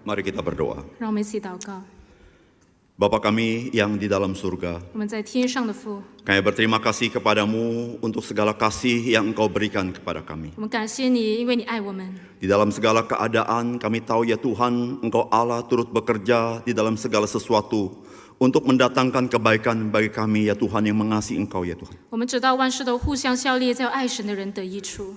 Mari kita berdoa. 让我们一起祷告。 Bapa kami yang di dalam surga, 我们在天上的父， kami berterima kasih kepadamu untuk segala kasih yang Engkau berikan kepada kami. 我们感谢你，因为你爱我们。 Di dalam segala keadaan kami tahu ya Tuhan, Engkau Allah turut bekerja di dalam segala sesuatu untuk mendatangkan kebaikan bagi kami ya Tuhan yang mengasihi Engkau ya Tuhan. 我们知道万事都互相效力，在有爱神的人得益处。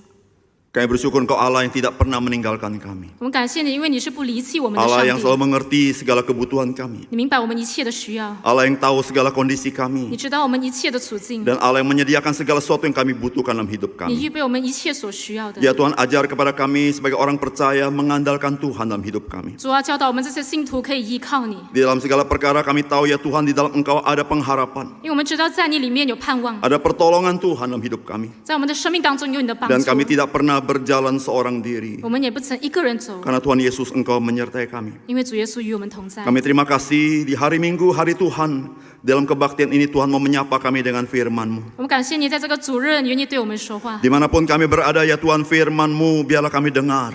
Kami bersyukur Engkau Allah yang tidak pernah meninggalkan kami. 我们感谢你，因为你是不离弃我们的 Allah 上 yang 帝。 selalu mengerti segala kebutuhan kami. 你明白我们一切的需要， Allah yang tahu segala kondisi 你 kami. 知道我们一切的处境， Dan Allah yang menyediakan segala sesuatu yang kami butuhkan dalam hidup 你 kami. 预备我们一切所需要的。 Ya Tuhan, ajar kepada kami sebagai orang percaya mengandalkan Tuhan dalam hidup kami. 主啊，教导我们这些信徒可以依靠你， Di dalam segala perkara kami tahu ya Tuhan, di dalam Engkau ada pengharapan. 因为我们知道在你里面有盼望， Ada pertolongan Tuhan dalam hidup kami. 在我们的生命当中有你的帮 Dan 助。 kami tidak pernah berjalan seorang diri. 我们也不曾一个人走， Karena Tuhan Yesus Engkau menyertai kami. 因为主耶稣与我们同在。 Kami terima kasih di hari Minggu, hari Tuhan. Dalam kebaktian ini Tuhan mau menyapa kami dengan firman-Mu. 我们感谢你，在这个主日，你愿意对我们说话。 Dimanapun kami berada ya Tuhan, firman-Mu biarlah kami dengar.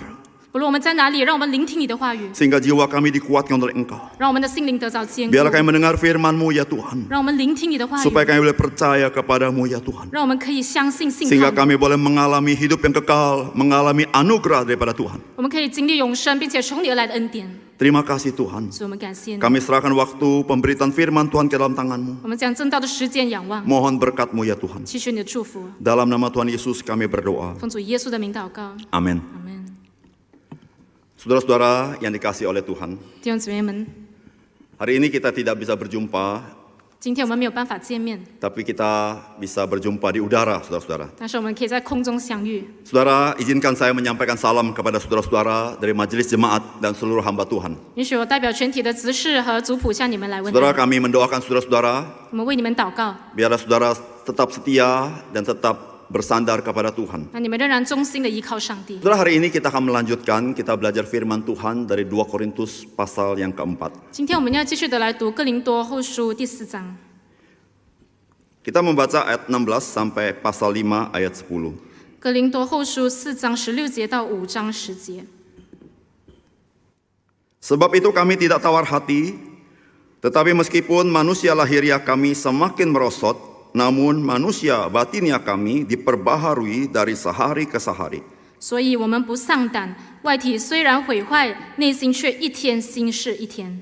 不论我们在哪里，让我们聆听你的话语， Sehingga jiwa kami dikuatkan oleh Engkau. 让我们的心灵得着坚固， Biarlah kami mendengar firman-Mu ya Tuhan. 让我们聆听你的话语， Supaya kami boleh percaya kepadamu ya Tuhan. 让我们可以相信信 Sehingga 靠你， kami boleh mengalami hidup yang kekal, mengalami anugerah daripada Tuhan. 我们可以经历永生，并且从你而来的恩典。 Terima kasih Tuhan. 所以我们感谢你， Kami serahkan waktu pemberitaan firman Tuhan ke dalam tangan-Mu. 我们将正道的时间仰望， Mohon berkat-Mu ya Tuhan. 祈求你的祝福。 Dalam nama Tuhan Yesus kami berdoa. 奉主耶稣的名祷告， Amin. 阿门。 Saudara-saudara yang dikasihi oleh Tuhan, 弟兄姊妹们， hari ini kita tidak bisa berjumpa, 今天我们没有办法见面， tapi kita bisa berjumpa di udara, saudara-saudara. 但是我们可以在空中相遇。 Saudara, izinkan saya menyampaikan salam kepada saudara-saudara dari Majelis Jemaat dan seluruh hamba Tuhan. 允许我代表全体的执事和族谱向你们来问 Saudara, 安。 kami mendoakan saudara-saudara, 我们为你们祷告， biarlah saudara tetap setia dan tetap bersandar kepada Tuhan. 让你们仍然忠心的依靠上帝。 Saudara, hari ini kita akan melanjutkan, kita belajar firman Tuhan dari 2 Korintus pasal yang keempat. 今天我们要继续的来读哥林多后书第4章。 Kita membaca ayat 16 sampai pasal 5 ayat 10. 哥林多后书4章16节到5章10节。 Sebab itu kami tidak tawar hati, tetapi meskipun manusia lahiriah kami semakin merosot, namun manusia batinia kami diperbaharui dari sehari ke sehari. 所以我们不丧胆，外体虽然毁坏，内心却一天新是一天。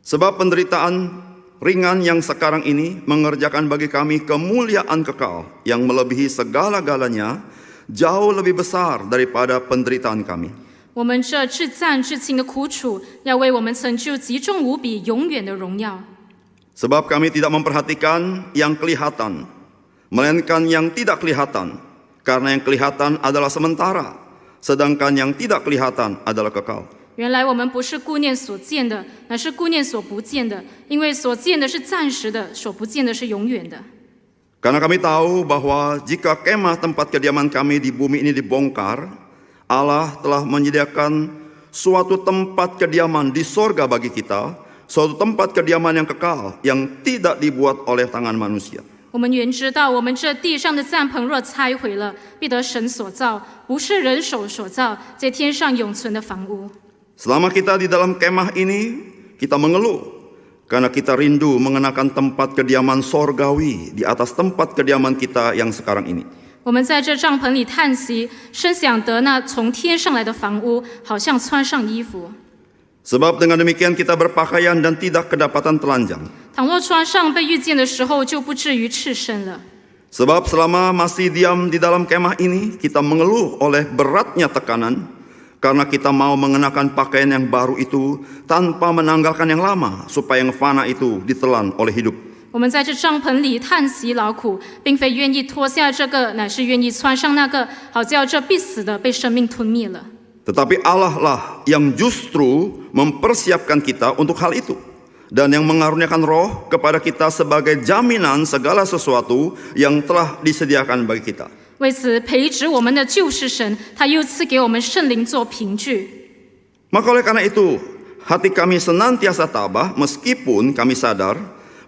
Sebab penderitaan ringan yang sekarang ini mengerjakan bagi kami kemuliaan kekal yang melebihi segala-galanya, jauh lebih besar daripada penderitaan kami. 我们这至暂至轻的苦楚，要为我们成就极重无比、永远的荣耀。 Sebab kami tidak memperhatikan yang kelihatan, melainkan yang tidak kelihatan, karena yang kelihatan adalah sementara, sedangkan yang tidak kelihatan adalah kekal. 原来我们不是顾念所见的，乃是顾念所不见的，因为所见的是暂时的，所不见的是永远的。 Karena kami tahu bahwa jika kemah tempat kediaman kami di bumi ini dibongkar, Allah telah menyediakan suatu tempat kediaman di sorga bagi kita, suatu tempat kediaman yang kekal, yang tidak dibuat oleh tangan manusia. 我们原知道，我们这地上的帐篷若拆毁了，必得神所造，不是人手所造，在天上永存的房屋。 Selama kita di dalam kemah ini, kita mengeluh, karena kita rindu mengenakan tempat kediaman sorgawi di atas tempat kediaman kita yang sekarang ini. 我们在这帐篷里叹息，深想得那从天上来的房屋，好像穿上衣服。 Sebab dengan demikian kita berpakaian dan tidak kedapatan telanjang. 倘若穿上被遇见的时候，就不至于赤身了。 Sebab selama masih diam di dalam kemah ini, kita mengeluh oleh beratnya tekanan, karena kita mau mengenakan pakaian yang baru itu tanpa menanggalkan yang lama, supaya yang fana itu ditelan oleh hidup. 我们在这帐篷里叹息劳苦，并非愿意脱下这个，乃是愿意穿上那个，好叫这必死的被生命吞灭了。 Tetapi Allah lah yang justru mempersiapkan kita untuk hal itu, dan yang mengaruniakan roh kepada kita sebagai jaminan segala sesuatu yang telah disediakan bagi kita. 为此培植我们的救世神，他又赐给我们圣灵做凭据。 Maka oleh karena itu, hati kami senantiasa tabah meskipun kami sadar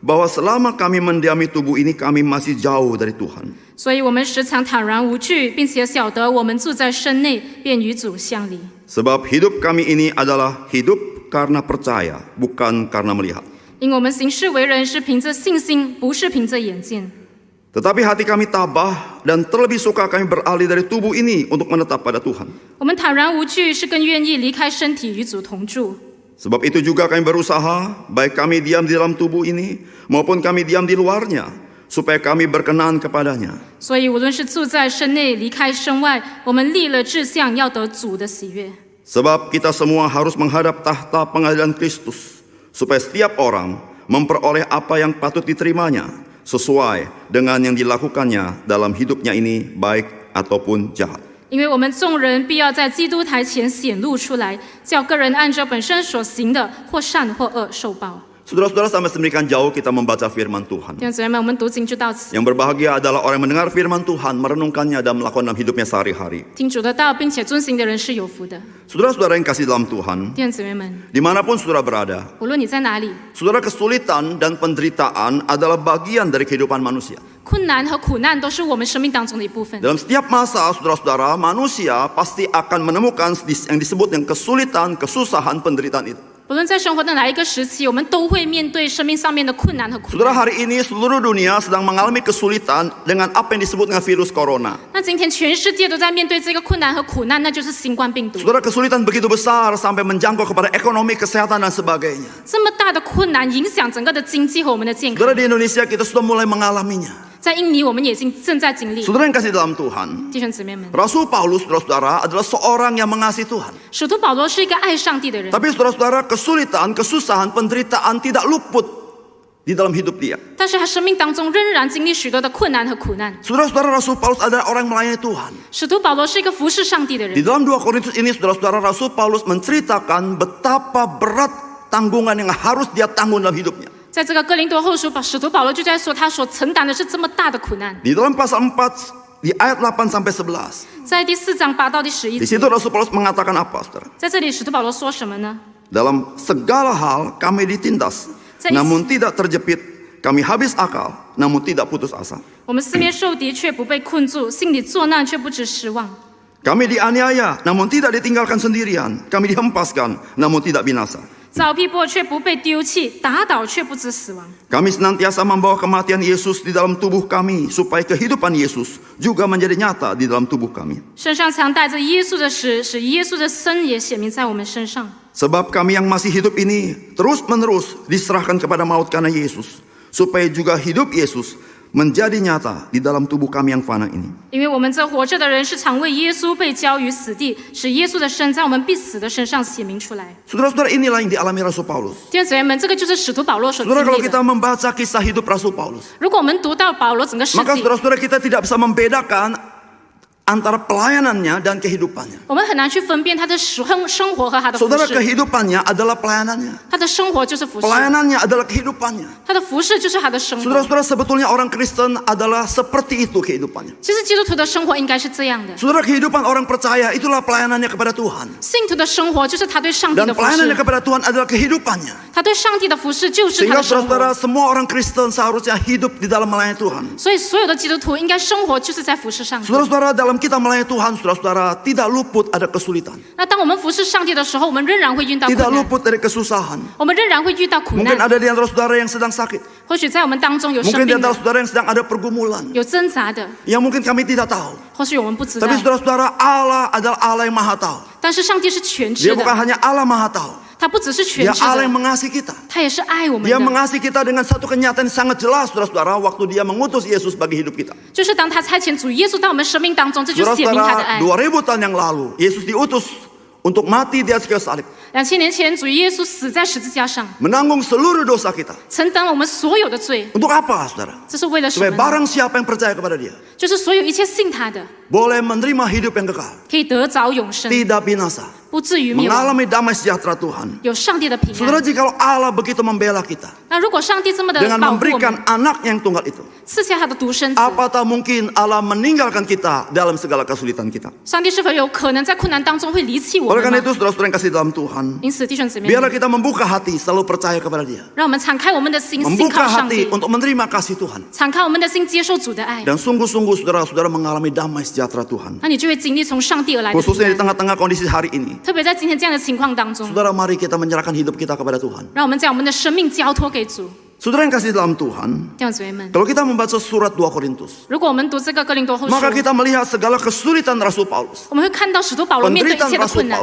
bahwa selama kami mendiami tubuh ini kami masih jauh dari Tuhan. 所以我们时常坦然无惧，并且晓得我们住在身内，便与主相离。Sebab hidup kami ini adalah hidup karena percaya, bukan karena melihat. 因为我们行事为人是凭着信心，不是凭着眼见。 Tetapi hati kami tabah dan terlebih suka kami beralih dari tubuh ini untuk menetap pada Tuhan. 我们坦然无惧，是更愿意离开身体与主同住。 Sebab itu juga kami berusaha, baik kami diam di dalam tubuh ini maupun kami diam di luarnya, supaya kami berkenan kepadanya. 所以，无论是住在身内，离开身外，我们立了志向，要得主的喜悦。 Sebab kita semua harus menghadap tahta pengadilan Kristus, supaya setiap orang memperoleh apa yang patut diterimanya, sesuai dengan yang dilakukannya dalam hidupnya ini, baik ataupun jahat. 因为我们众人必要在基督台前显露出来，叫个人按着本身所行的，或善或恶受报。 Saudara-saudara, sampai sedemikian jauh kita membaca firman Tuhan. 弟兄姊妹们，我们读经就到此。 Yang berbahagia adalah orang yang mendengar firman Tuhan, merenungkannya dan melakukan dalam hidupnya sehari-hari. 听主的道，并且遵行的人是有福的。 Saudara-saudara yang kasih dalam Tuhan, 弟兄姊妹们， dimanapun saudara berada, 无论你在哪里， saudara, kesulitan dan penderitaan adalah bagian dari kehidupan manusia. 困难和苦难都是我们生命当中的一部分。 Dalam setiap masa, saudara-saudara, manusia pasti akan menemukan yang disebut dengan kesulitan, kesusahan, penderitaan itu. 不论在生活的哪一个时期，我们都会面对生命上面的困难和苦 Saudara, 难。 hari ini seluruh dunia sedang mengalami kesulitan dengan apa yang disebut dengan virus corona. 那今天全世界都在面对这个困难和苦难，那就是新冠病毒。 Saudara, kesulitan begitu besar sampai menjangkau kepada ekonomi, kesehatan, dan sebagainya. 这么大的困难影响整个的经济和我们的健康。 Saudara, di Indonesia kita sudah mulai mengalaminya. 在印尼，我们也正在经历。 Saudara yang kasih dalam Tuhan, 弟兄姊妹们， Rasul Paulus, saudara-saudara, adalah seorang yang mengasihi Tuhan. 使徒保罗是一个爱上帝的人， Tapi saudara-saudara, kesulitan, kesusahan, penderitaan tidak luput di dalam hidup dia. 但是他生命当中仍然经历许多的困难和苦难。 Saudara-saudara, Rasul Paulus adalah orang yang melayani Tuhan. 使徒保罗是一个服侍上帝的 Di 人。 dalam 2 Korintus ini, saudara-saudara, Rasul Paulus menceritakan betapa berat tanggungan yang harus dia tanggung dalam hidupnya. 在这个哥林多后书，使徒保罗就在说，他所承担的是这么大的苦难。 Di dalam pasal 4, di ayat 8 sampai 11. 在第4章8到第11 Di 节， situ Rasul Paulus mengatakan apa, saudara? 在这里使徒保罗说什么呢？ Dalam segala hal kami ditindas, namun tidak terjepit. Kami habis akal, namun tidak putus asa. 我们四面受敌，却不被困住；心里作难，却不知失望。 Kami dianiaya, namun tidak ditinggalkan sendirian. Kami dihempaskan, namun tidak binasa. 遭逼迫却不被丢弃，打倒却不知死亡。 Kami senantiasa membawa kematian Yesus di dalam tubuh kami, supaya kehidupan Yesus juga menjadi nyata di dalam tubuh kami. 身上常带着耶稣的死，使耶稣的生也显明在我们身上。 Sebab kami yang masih hidup ini terus-menerus diserahkan kepada maut karena Yesus, supaya juga hidup Yesus menjadi nyata di dalam tubuh kami yang fana ini. 因为我们这活着的人是常为耶稣被交于死地，使耶稣的生在我们必死的身上显明出来。 Saudara-saudara, inilah yang dialami Rasul Paulus. 弟兄姊妹们，这个就是使徒保罗所经 Saudara, kalau 历 kita 的。 membaca kisah hidup Rasul Paulus, 如果我们读到保罗整个事 maka 迹， saudara-saudara kita tidak bisa membedakan antara pelayanannya dan kehidupannya. 我们很难去分辨他的生活和他的服 Saudara, 饰。 kehidupannya adalah pelayanannya. 他的生活就是服饰， Pelayanannya adalah kehidupannya. 他的服饰就是他的生活。 Saudara-saudara, sebetulnya orang Kristen adalah seperti itu kehidupannya. 其实基督徒的生活应该是这样的， Saudara, kehidupan orang percaya itulah pelayanannya kepada Tuhan. 信徒的生活就是他对上帝 Dan 的服 pelayanannya 侍， kepada Tuhan adalah kehidupannya. 他对上帝的服侍就是他 Sehingga 的生活。 saudara, semua orang Kristen seharusnya hidup di dalam melayani Tuhan. 所以所有的基督徒应该生活就是在服侍上帝。 Saudara-saudara, dalam kita melayani Tuhan, saudara-saudara, tidak luput ada kesulitan. 那当我们服侍上帝的时候，我们仍然会遇到困 Tidak 难， luput dari kesusahan. 我们仍然会遇到苦 Mungkin 难。 ada di antara saudara yang sedang sakit. 或许在我们当中有生 Mungkin di 病 antara 的， saudara yang sedang ada pergumulan. 有挣扎的， Yang mungkin kami tidak tahu. 或许我们不知道 Tapi。saudara-saudara, Allah adalah Allah yang maha tahu. 但是上帝是全 Dia 知 bukan 的， hanya Allah maha tahu. 他不只是全 Dia 知 Allah yang 的， mengasihi kita. 他也是爱我们 Dia 的。 mengasihi kita dengan satu kenyataan yang sangat jelas, saudara-saudara, waktu dia mengutus Yesus bagi hidup kita. 就是当他差遣主耶稣到我们生命当中，这就显明他的 Saudara-saudara, 爱。 2000 tahun yang lalu, Yesus diutus untuk mati di atas kayu salib. 2000年前，主耶稣死在十字架上， Menanggung seluruh dosa kita. 承担我们所有的罪。 Untuk apa, saudara? 这是为了什 Supaya 么呢？ barang siapa yang percaya kepada dia, 就是所有一切信他的， boleh menerima hidup yang kekal. 可以得着永生， Tidak binasa. 不至于灭亡， Mengalami damai sejahtera Tuhan. 有上帝的平 Saudara, 安。 jikalau Allah begitu membela kita 那如果上帝这么的 dengan 保护我 memberikan 们， anak yang tunggal itu, 赐下他的独生子， apatah mungkin Allah meninggalkan kita dalam segala kesulitan kita? 上帝是否有可能在困难当中会离弃我 Oleh 们 karena 吗？ itu, saudara-saudara yang kasih dalam Tuhan, Tuhan, 因此，弟兄姊妹们， biarlah kita membuka hati selalu percaya kepada Dia, 让我们敞开我们的心，信 membuka 靠上 hati 帝， untuk menerima kasih Tuhan, 敞开我们的心，接受主的爱， dan sungguh-sungguh saudara-saudara mengalami damai sejahtera Tuhan. 那你就会经历从上帝而来的 Khususnya di 平安。 tengah-tengah kondisi hari ini, 特别在今天这样的情况当中， saudara mari kita menyerahkan hidup kita kepada Tuhan. 让我们将我们的生命交托给主。 Saudara yang kasih dalam Tuhan, 弟兄姊妹们， kalau kita membaca surat 2 Korintus, 如果我们读这个哥林多后书， maka kita melihat segala kesulitan Rasul Paulus. 我们会看到使徒保罗面对一切的困难，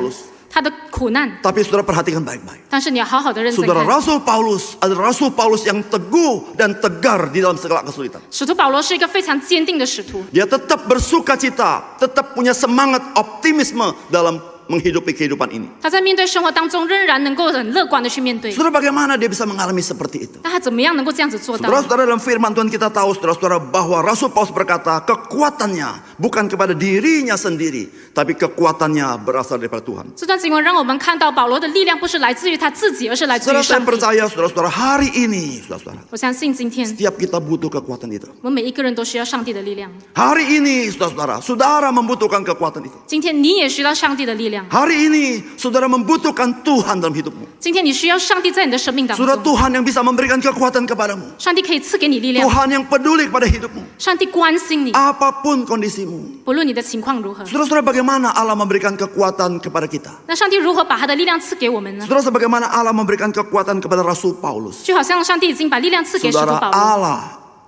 他的苦难。 Tapi saudara perhatikan baik-baik. 但是你要好好的认真 Saudara 看。 Rasul Paulus adalah Rasul Paulus yang teguh dan tegar di dalam segala kesulitan. 使徒保罗是一个非常坚定的使徒， Dia tetap bersuka cita, tetap punya semangat optimisme dalam menghidupi kehidupan ini. 他在面对生活当中仍然能够很乐观的去面对。 Saudara, bagaimana dia bisa mengalami seperti itu? 那他怎么样能够这样子做到？ Saudara-saudara, dalam firman Tuhan kita tahu, saudara-saudara, bahwa Rasul Paulus berkata, kekuatannya bukan kepada dirinya sendiri, tapi kekuatannya berasal daripada Tuhan. 这段经文让我们看到保罗的力量不是来自于他自己，而是来自于 Saudara, saya 上帝。 percaya, saudara-saudara, hari ini, saudara-saudara, 我相信今天 setiap kita butuh kekuatan itu. 我们每一个人都需要上帝的力量。 Hari ini, saudara-saudara, saudara membutuhkan kekuatan itu. 今天你也需要上帝的力量。 Hari ini, saudara membutuhkan Tuhan dalam hidupmu. 今天你需要上帝在你的生命当 Saudara, 中， Tuhan yang bisa memberikan kekuatan kepadamu. 上帝可以赐给你力量， Tuhan yang peduli kepada hidupmu. 上帝关心你， Apapun kondisimu. 不论你的情况如何。 Saudara-saudara, bagaimana Allah memberikan kekuatan kepada kita? 那上帝如何把他的力量赐给我们呢？ Saudara, sebagaimana Allah memberikan kekuatan kepada Rasul Paulus. 就好像上帝已经把力量赐给使徒 Saudara, 保罗， Allah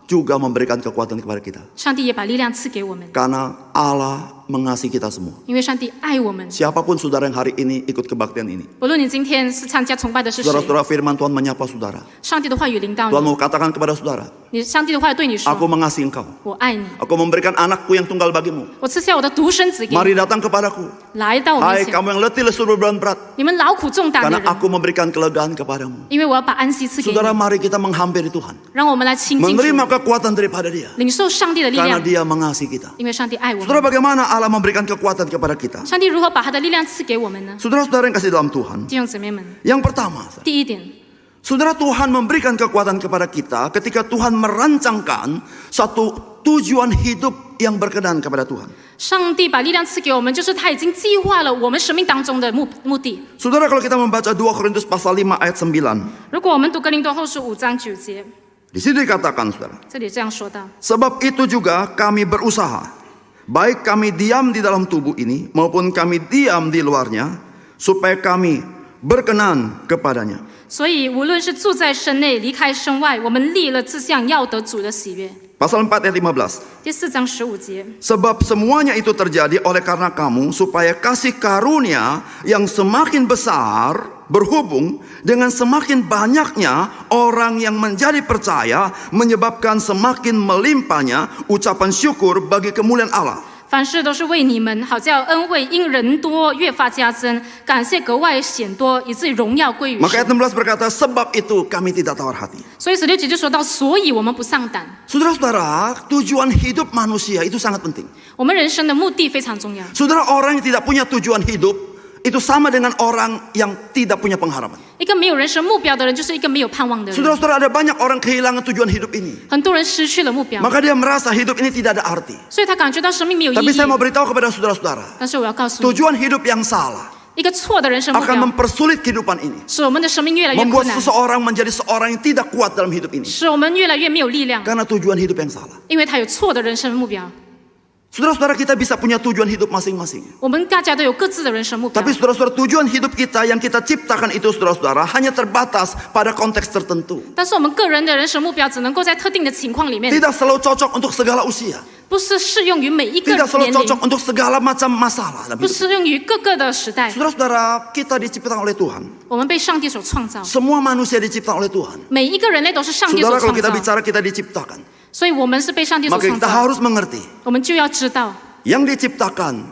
juga memberikan kekuatan kepada kita. 上帝也把力量赐给我们， Karena Allah mengasihi kita semua. 因为上帝爱我们。 Siapapun saudara yang hari ini ikut kebaktian ini. 不论你今天是参加崇拜的是谁， Saudara-saudara, firman Tuhan menyapa saudara. 上帝的话语临到 Tuhan 你， mau katakan kepada saudara, 你上帝的话语对你 Aku 说 mengasihi engkau. 我爱你， Aku memberikan anakku yang tunggal bagimu. 我赐下我的独生子给你， Mari datang kepadaku. 来到我 Hai 面前， kamu yang letih lesu berbeban berat. 你们劳苦重担的 Karena 人， aku memberikan kelegaan kepadamu. 因为我要把安息赐给你。 Saudara, mari kita menghampiri Tuhan. 让我们来亲近主， Menerima kekuatan daripada Dia. 领受上帝的力 Karena 量， Dia mengasihi kita. 因为上帝爱我 Saudara, 们。 bagaimana Allah memberikan kekuatan kepada kita? 上帝如何把他的力量赐给我们呢？ Saudara-saudara yang kasih dalam Tuhan. 弟兄姊妹们， Yang pertama, 第一点， saudara, Tuhan memberikan kekuatan kepada kita ketika Tuhan merancangkan satu tujuan hidup yang berkenan kepada Tuhan. 上帝把力量赐给我们，就是他已经计划了我们生命当中的目的。 Saudara, kalau kita membaca 2 Korintus pasal 5 ayat 9, 如果我们读哥林多后书5章9节， di sini dikatakan, saudara, 这里这样说到： sebab itu juga kami berusaha, baik kami diam di dalam tubuh ini maupun kami diam di luarnya, supaya kami berkenan kepadanya. 所以无论是住在身内，离开身外，我们立了志向，要得主的喜悦。 Pasal 4 ayat 15. 第4章15节， Sebab semuanya itu terjadi oleh karena kamu, supaya kasih karunia yang semakin besar berhubung dengan semakin banyaknya orang yang menjadi percaya, menyebabkan semakin melimpahnya ucapan syukur bagi kemuliaan Allah. 凡事都是为你们，好叫恩惠因人多越发加增，感谢格外显多，以至于荣耀归于 Maka ayat 神。 16 berkata, sebab itu kami tidak tawar hati. 所以16节就说到，所以我们不丧胆。 Saudara-saudara, tujuan hidup manusia itu sangat penting. 我们人生的目的非常重要。 Saudara, orang yang tidak punya tujuan hidup itu sama dengan orang yang tidak punya pengharapan. 一个没有人生目标的人，就是一个没有盼望的人。 Saudara-saudara, ada banyak orang kehilangan tujuan hidup ini. 很多人失去了目标， Maka dia merasa hidup ini tidak ada arti. 所以他感觉到生命没有意 Tapi 义。 saya mau beritahu kepada saudara-saudara, 但是我要告诉你， tujuan hidup yang salah 一个错的人生目 akan 标， mempersulit kehidupan ini. 使我们的生命越来越困 Membuat 难， seseorang menjadi seorang yang tidak kuat dalam hidup ini. 使我们越来越没有力量， Karena tujuan hidup yang salah. 因为他有错的人生目标。 Saudara-saudara, kita bisa punya tujuan hidup masing-masing. 我们大家都有各自的人生目标 Tapi， saudara-saudara, tujuan hidup kita yang kita ciptakan itu, saudara-saudara, hanya terbatas pada konteks tertentu. 但是我们个人的人生目标只能够在特定的情况里面， Tidak selalu cocok untuk segala usia. 不是适用于每一个 Tidak selalu 年龄， cocok untuk segala macam masalah dalam 不 hidup. 适用于各个的时代。 Saudara-saudara, kita diciptakan oleh Tuhan. 我们被上帝所创造， Semua manusia diciptakan oleh Tuhan. 每一个人类都是上帝 Saudara, 所 kalau 创 kita 造， bicara kita diciptakan, 所以我们是被上帝所 maka 创 kita 造， harus mengerti 我们就要知道， yang diciptakan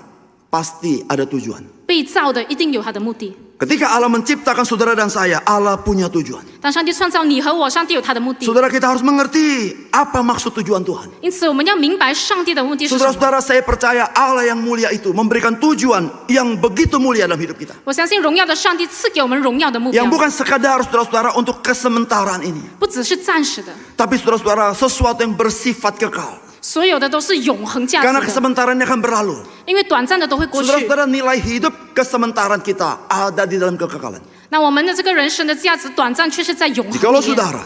pasti ada tujuan. 被造的一定有他的目的。 Ketika Allah menciptakan saudara dan saya, Allah punya tujuan. 当上帝创造你和我，上帝有他的目的， Saudara, kita harus mengerti apa maksud tujuan Tuhan. 因此我们要明白上帝的目的是什么。 Saudara-saudara, saya percaya Allah yang mulia itu memberikan tujuan yang begitu mulia dalam hidup kita. 我相信荣耀的上帝赐给我们荣耀的目标 Yang，bukan sekadar saudara-saudara untuk kesementaraan ini. 不只是暂时的， Tapi saudara-saudara, sesuatu yang bersifat kekal. 所有的都是永恒价 Karena 值的， kesementarannya akan berlalu. 因为短暂的都会过去。 Saudara-saudara, nilai hidup kesementaran kita ada di dalam kekekalan. 那我们的这个人生的价值短暂，却是在永恒 Jikalau 里面。 saudara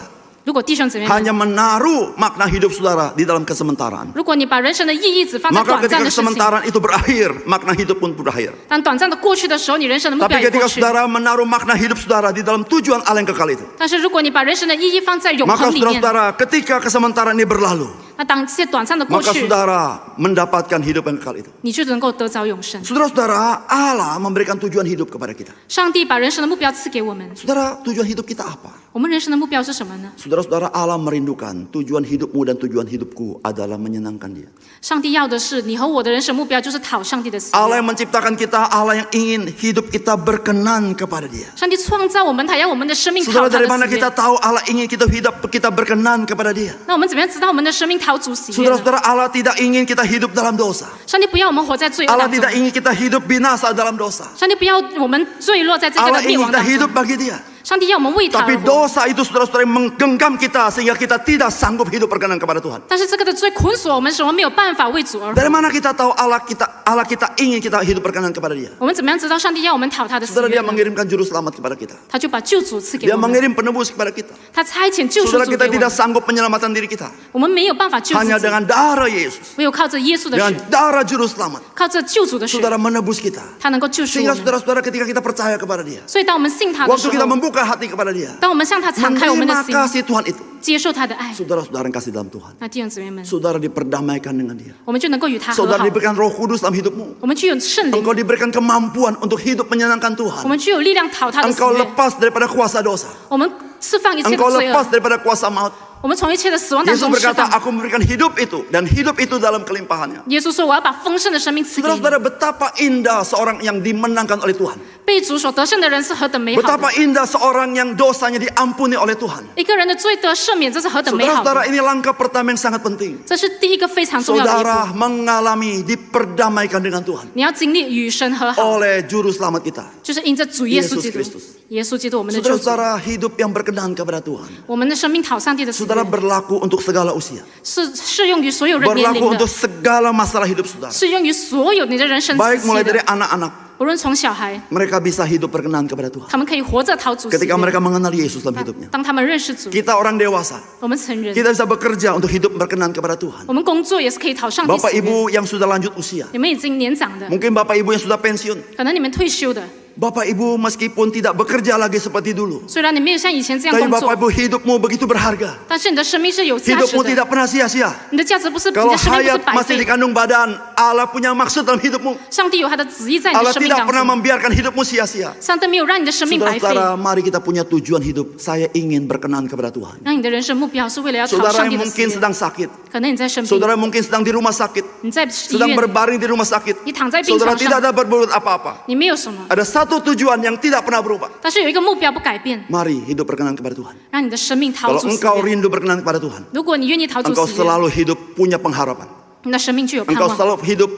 如果弟兄姊妹们， hanya menaruh makna hidup saudara di dalam kesementaraan, 如果你把人生的意义只放在 maka 短暂 ketika 的事情， kesementaraan itu berakhir, makna hidup pun berakhir. 当短暂的过去的时候，你人生的目标 Tapi 也 ketika 过去。 saudara menaruh makna hidup saudara di dalam tujuan Allah yang kekal itu, 但是如果你把人生的意义放在永 maka 恒里面， saudara-saudara ketika kesementaraan ini berlalu, 那当这些短暂的过 maka 去， saudara mendapatkan hidup yang kekal itu. 你就能够得着永生。 Saudara-saudara, Allah memberikan tujuan hidup kepada kita. 上帝把人生的目标赐给我们， Saudara, tujuan hidup kita apa? 我们人生的目标是什么呢？ Saudara-saudara, Allah merindukan tujuan hidupmu dan tujuan hidupku adalah menyenangkan Dia. 上帝要的是你和我的人生目标，就是讨上帝的喜 Allah 悦。 yang menciptakan kita, Allah yang ingin hidup kita berkenan kepada Dia. 上帝创造我们，他要我们的生命讨 Saudara, 他 dari 的 mana 喜 kita 悦。 tahu Allah ingin kita berkenan kepada Dia? 那我们怎么样知道我们的生命讨主喜悦呢？ Saudara-saudara, Allah tidak ingin kita hidup dalam dosa. 上帝不要我们活在罪恶 Allah 当中， tidak ingin kita hidup binasa dalam dosa. 上帝不要我们坠落在这个 Allah 的灭 ingin 亡 kita 当 hidup 中， bagi Dia. 上帝要我们为他 Tapi 而活。 dosa itu saudara-saudara menggenggam kita sehingga kita tidak sanggup hidup berkenan kepada Tuhan. 但是这个的罪捆锁我们，使我们没有办法为主而活。 Dari mana kita tahu Allah kita ingin kita hidup berkenan kepada Dia? 我们怎么样知道上帝要我们讨他的喜 Saudara, 悦 Dia 呢？ mengirimkan juru selamat kepada kita. 他就把救主赐给 Dia 我们， mengirim penebus kepada kita. 他差遣救赎 Saudara, 主 kita 给我 tidak 们。 sanggup menyelamatkan diri kita. 我们没有办法救自 Hanya 己， dengan darah Yesus. 唯有靠着耶稣的 Dengan 血， darah juru selamat. 靠着救主的血， Saudara menebus kita. 他能够救赎我 Sehingga 们。 saudara-saudara ketika kita percaya kepada Dia. 所以当我们信他的时 Waktu kita 候， membuka hati kepada Dia. 当我们向他敞开我们的 Menerima 心， kasih Tuhan itu. 接受他的爱， Saudara-saudara yang kasih dalam Tuhan. 那弟兄姊妹们， Saudara diperdamaikan dengan Dia. 我们就能够与他和 Saudara 好， diberikan roh kudus dalam hidupmu. 我们具有圣灵， Engkau diberikan kemampuan untuk hidup menyenangkan 我 Tuhan. 们具有力量讨他的喜 Engkau 悦， lepas daripada kuasa dosa. 我们释放一切的 Engkau 罪 lepas 恶， daripada kuasa maut. 我们从一切的死亡当 Yesus 中释 berkata, 放。 aku memberikan hidup itu. Dan hidup itu dalam kelimpahannya. 耶稣说：“我要把丰盛的生命赐给你。 Saudara-saudara, betapa indah seorang yang dimenangkan oleh Tuhan. ”被主所得胜的人是何等美好的！ Betapa indah seorang yang dosanya diampuni oleh Tuhan. 一个人的罪得赦免，这是何等美好的！ Saudara-saudara, ini langkah pertama yang sangat penting. 这是第一个非常重要的一 Saudara 步。 mengalami diperdamaikan dengan Tuhan 你要经历与神和好， oleh juru selamat kita. 就是因着主耶稣基督 Yesus Kristus，耶稣基督我们的救主， Saudara-saudara, hidup yang berkenan kepada Tuhan. 我们的生命讨上帝的喜 Saudara 悦， berlaku untuk segala usia. 是适用于所有人年 Berlaku 龄 untuk 的， segala masalah hidup saudara. 适用于所有你的人生 Baik 时期 mulai dari 的。 anak-anak, 无论从小孩， mereka bisa hidup berkenan kepada Tuhan. 他们可以活着讨主喜 Ketika 悦。 mereka mengenal Yesus dalam hidupnya. 当他们认识主， Kita orang dewasa, 我们成人， kita bisa bekerja untuk hidup berkenan kepada Tuhan. 我们工作也是可以讨上帝 Bapak 喜悦。 Ibu yang sudah lanjut usia, 你们已经年长的， mungkin Bapak Ibu yang sudah pensiun, 可能你们退休的， Bapak Ibu meskipun tidak bekerja lagi seperti dulu, 虽然你没有像以前这样 tapi 工 Bapak 作， Ibu hidupmu begitu berharga. 但是你的生命是有价值 Hidupmu 的。 tidak pernah sia-sia. 你的价值不是，你 Kalau 的生命不是 hayat 白 masih 费。 dikandung badan, Allah punya maksud dalam hidupmu. 上帝有他的旨意在你的 Allah 生命 tidak 当 pernah 中， membiarkan hidupmu sia-sia. 上帝没有让你的生命白费， Saudara-saudara, mari kita punya tujuan hidup. Saya ingin berkenan kepada Tuhan. 让你的人生目标是为了要讨 Saudara 上帝 yang 的喜 mungkin 悦。 sedang sakit, 可能你在生病， saudara mungkin sedang di rumah sakit, 你在医 sedang 院， berbaring di rumah sakit, 你躺在病 saudara 床 tidak 上， ada berbuat apa-apa. 你没有什么， Ada satu tujuan yang tidak pernah berubah. 但是有一个目标不改变， Mari hidup berkenan kepada Tuhan. 让你的生命讨 Kalau 主喜 engkau 悦。 rindu berkenan kepada Tuhan, 如果你愿意讨主 engkau 喜悦， selalu hidup punya pengharapan. 你的生命就有盼 Engkau 望。 selalu hidup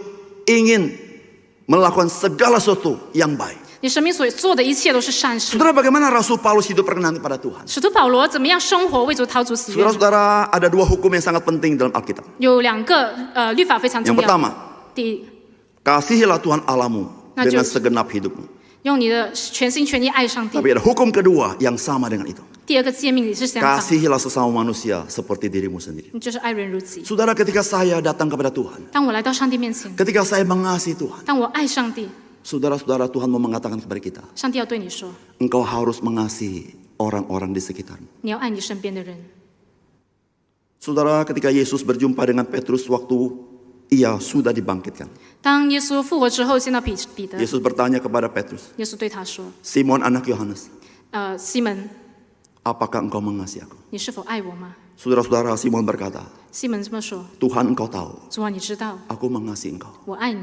ingin melakukan segala sesuatu yang baik. 你生命所做的一切都是善事。 Saudara, bagaimana Rasul Paulus hidup berkenan kepada Tuhan? 使徒保罗怎么样生活为主讨主喜悦？ Saudara-saudara, ada dua hukum yang sangat penting dalam Alkitab. 有两个律法非常 Yang 重要。 pertama, 第一， kasihilah Tuhan Allahmu Nah, dengan Jus. segenap hidupmu. 用你的全心全意爱上帝。 Tapi ada hukum kedua yang sama dengan itu. 第二个诫命也是相仿， Kasihilah sesama manusia seperti dirimu sendiri. 就是爱人如己。 Saudara, ketika saya datang kepada Tuhan, 当我来到上帝面前， ketika saya mengasihi Tuhan, 当我爱上帝， saudara-saudara, Tuhan mau mengatakan kepada kita, 上帝要对你说， engkau harus mengasihi orang-orang di sekitarmu. 你要爱你身边的人。 Saudara, ketika Yesus berjumpa dengan Petrus waktu ia sudah dibangkitkan, 当耶稣复活之后，见到彼得， Yesus bertanya kepada Petrus, 耶稣对他说 Simon anak Yohanes, 西门， apakah engkau mengasihi aku? 你是否爱我吗？ Saudara-saudara, Simon berkata, 西门这么说， Tuhan engkau tahu, 主啊，你知道 aku mengasihi engkau. 我爱你。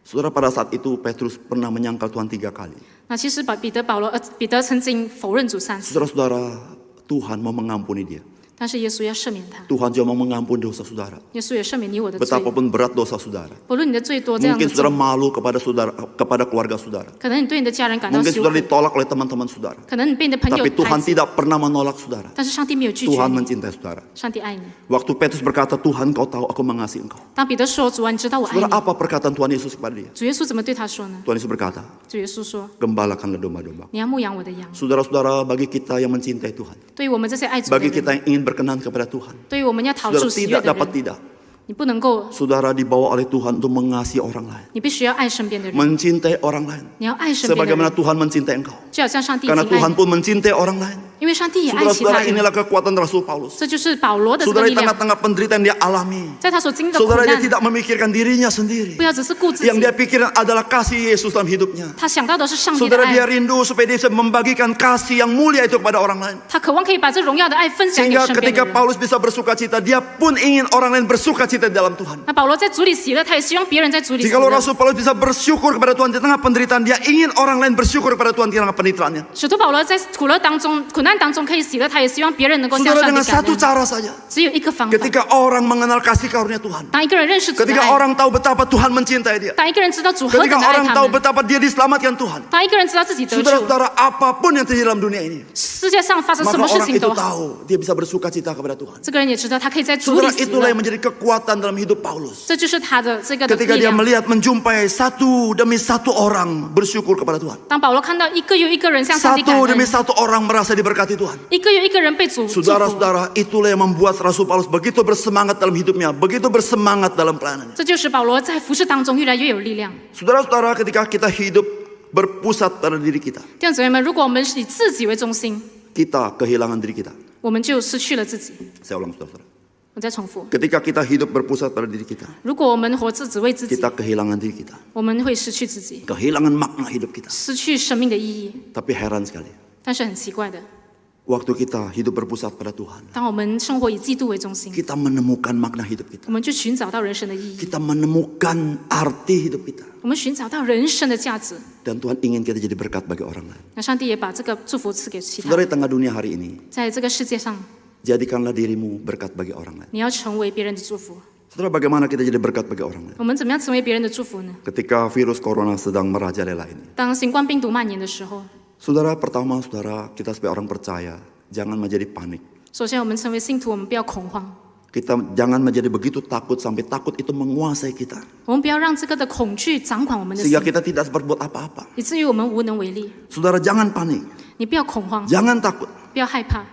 Saudara, pada saat itu Petrus pernah menyangkal Tuhan 3 kali. 那其实彼得曾经否认主3次， Saudara-saudara, Tuhan mau mengampuni dia. 但是耶稣要赦免他， Tuhan juga mau mengampuni dosa saudara. 耶稣也赦免你我的罪， Betapapun berat dosa saudara. 不论你的罪多这样 Mungkin 的 saudara 重， malu kepada saudara, kepada keluarga saudara. 可能你对你的家人感到 Mungkin 羞 saudara 愧， ditolak oleh teman-teman saudara. 可能你被你的朋友 Tapi 排 Tuhan 挤， tidak pernah menolak saudara. 但是上帝没有拒绝 Tuhan 你， mencintai saudara. 上帝爱你。 Waktu Petrus berkata, Tuhan kau tahu aku mengasihi engkau. 当彼得说：“主啊，你知道我爱 Saudara, 你。 apa perkataan Tuhan Yesus kepada dia? ”主耶稣怎么对他说呢？ Tuhan Yesus berkata, 主耶稣说 gembalakanlah domba-domba. 你要牧养我的羊。 Saudara-saudara, bagi kita yang mencintai Tuhan, 对于我们这些爱主的 bagi 人， kita yang ingin berkenan kepada Tuhan, 对于我们要讨 saudara 主喜悦 tidak 的 dapat 人， tidak. 你不能够， Saudara dibawa oleh Tuhan untuk mengasihi orang lain, 你必须要爱身边的人， mencintai orang lain, 你要爱身边的 sebagaimana 人， Tuhan mencintai engkau. 就好像上帝已 Karena 经爱 Tuhan 你， pun mencintai orang lain. 因为上帝也爱其他 Saudara-saudara, 人。 inilah kekuatan Rasul Paulus. 这就是保罗的这个 Saudara, 力 di 量， tengah-tengah penderitaan dia alami, 在他所经历的苦 saudara, dia 难， tidak memikirkan dirinya sendiri. 不要只是顾自己 Yang，dia pikirkan adalah kasih Yesus dalam hidupnya. 他想到的是上帝的 Saudara, dia 爱， rindu supaya dia bisa membagikan kasih yang mulia itu kepada orang lain. 他渴望可以把这荣耀的爱分享给 Sehingga 身边的 ketika 人。 Paulus bisa bersuka cita, dia pun ingin orang lain bersuka cita di dalam Tuhan. 那保罗在主里喜乐，他也希望别人在主里喜 Jikalau 乐。 Rasul Paulus bisa bersyukur kepada Tuhan di tengah penderitaan, dia ingin orang lain bersyukur kepada Tuhan di tengah penderitaannya. 使徒保罗在苦难当中可以喜乐，他也希望别人能够向 Saudara, 上 dengan 帝感 satu 恩。 cara saja. 只有一个方法， Ketika orang mengenal kasih karunia Tuhan, 当一个人认识主的 ketika 爱， orang tahu betapa Tuhan mencintai dia, 当一个人知道主何等 ketika 的爱 orang 他 tahu 们， betapa dia diselamatkan Tuhan, 当一个人知道自己得救， saudara-saudara, apapun yang terjadi dalam dunia ini, 世界上发生什 maka 么事 orang 情 itu 都好， tahu dia bisa bersuka cita kepada Tuhan. 这个人也知道他可以在主 Saudara, 里喜 itulah 乐 yang，menjadi kekuatan dalam hidup Paulus. 这就是他的这个的 Ketika 力 dia 量。 melihat menjumpai satu demi satu orang bersyukur kepada Tuhan, 当保罗看到一个又一个人向上帝感 satu demi 恩， satu orang merasa diberkati Tuhan. 一个又一个人被主祝福， Saudara-saudara, itulah yang membuat Rasul Paulus begitu bersemangat dalam hidupnya, begitu bersemangat dalam pelayanannya. 这就是保罗在服侍当中越来越有力量。 Saudara-saudara, ketika kita hidup berpusat pada diri kita, 弟兄姊妹们，如果我们以自己为中心， kita kehilangan diri kita. 我们就失去了自己。 Saya ulang, saudara-saudara. 我再重复， Ketika kita hidup berpusat pada diri kita, 如果我们活着只为自己， kita kehilangan diri kita, 我们会失去自己， kehilangan makna hidup kita. 失去生命的意义。 Tapi heran sekali, 但是很奇怪的， waktu kita hidup berpusat pada Tuhan, 当我们生活以基督为中心， kita menemukan makna hidup kita. 我们就寻找到人生的意义， Kita menemukan arti hidup kita. 我们寻找到人生的价值。 Dan Tuhan ingin kita jadi berkat bagi orang lain. 那上帝也把这个祝福赐给其他 Saudara, 人。 di tengah dunia hari ini, 在这个世界上， jadikanlah dirimu berkat bagi orang lain. 你要成为别人的祝福。 Saudara, bagaimana kita jadi berkat bagi orang lain? 我们怎么样成为别人的祝福呢？ Ketika virus corona sedang merajalela ini. 当新冠病毒蔓延的时候， Saudara, pertama saudara, kita sebagai orang percaya, jangan menjadi panik. 首先我们成为信徒，我们不要恐慌， Kita jangan menjadi begitu takut sampai takut itu menguasai kita. 我们不要让这个的恐惧掌管我们的心 Sehingga，kita tidak berbuat apa-apa. 以至于我们无能为力。 Saudara, jangan panik, 你不要恐慌， jangan takut. 不要害怕。